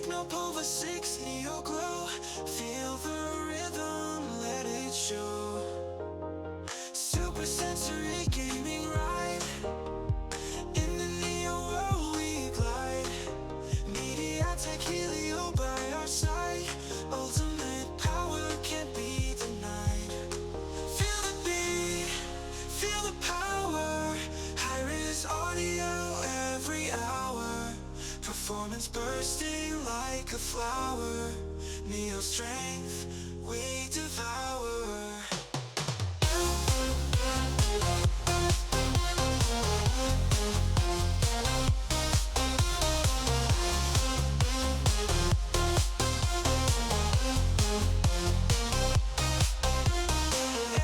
Tecno Pova 6 Neo Glow. Feel the rhythm, let it show. Super sensory gaming ride. In the Neo world we glide. Mediatek Helio by our side. Ultimate power can't be denied. Feel the beat, feel the power. High-res audio every hour. Performance bursting like a flower. Neo strength we devour.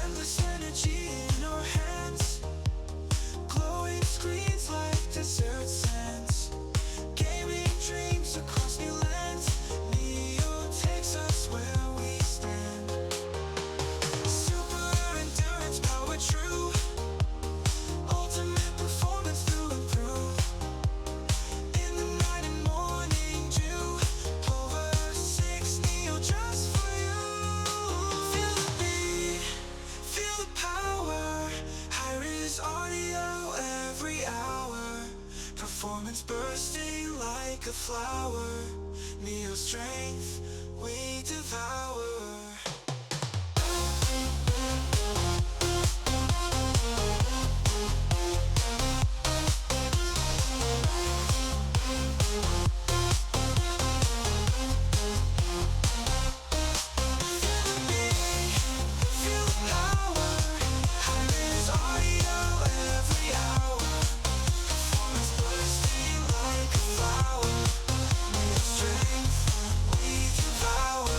Endless energy in our hands. Glowing screens like desert sands. Gaming dreams across new lands. Neo takes us where we stand. Super endurance, power true. Ultimate performance through and through. In the night and morning dew. Pova 6 Neo just for you. Feel the beat, feel the power. High-res audio every hour. Performance bursting like a flower. Neo strength we devour. Feel the power. High-res audio every hour. Performance bursting like a flower. Neo strength we devour.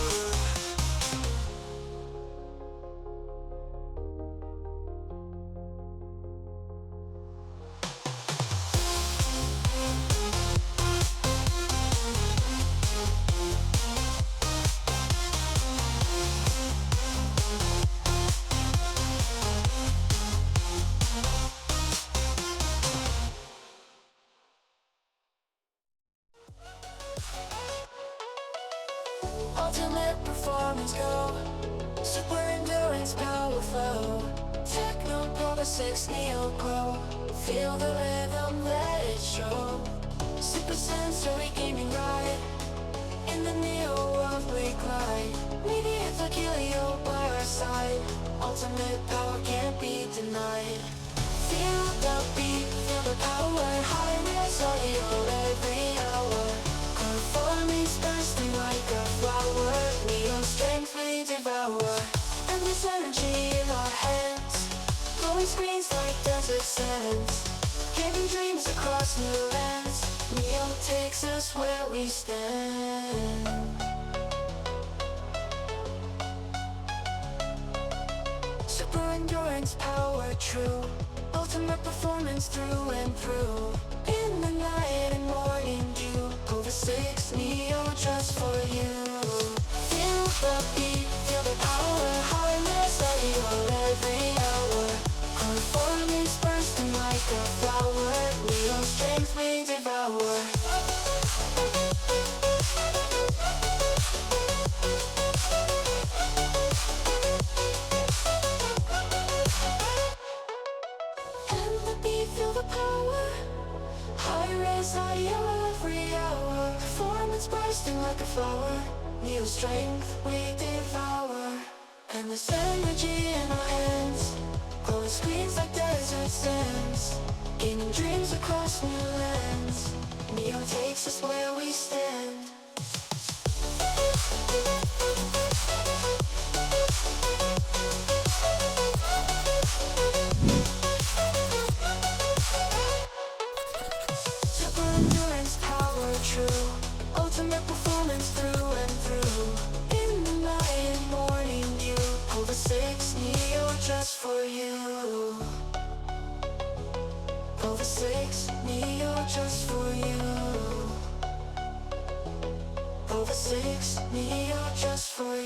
Ultimate performance go. Super endurance power flow. Tecno Pova 6 Neo Glow. Feel the rhythm, let it show. Super sensory gaming ride. In the Neo world we glide. Mediatek Helio by our side. Ultimate power can't be denied. Feel the beat, feel the power. High-res audio every hour. Performance bursting like a flower. Neo strength we devour. Endless energy in our hands. Glowing screens like desert sands. Gaming dreams across new lands. Neo takes us where we stand. Super endurance, power true. Ultimate performance through and through. In the night and morning dew. Pova 6 Neo just for you. Feel the beat, feel the power. High-res audio every hour. Performance bursting like a flower. Neo strength we devour. And the beat, feel the power. High-res audio every hour. Performance bursting like a flower. Neo strength we devour. And this energy in our hands. Glowing screens like desert sands. Gaining dreams across new lands. Neo takes us where we stand. Super endurance, power true. Ultimate performance through and through. In the night and morning dew. Pova 6 Neo just for you. Pova 6 Neo just for you. Pova 6 Neo just for you.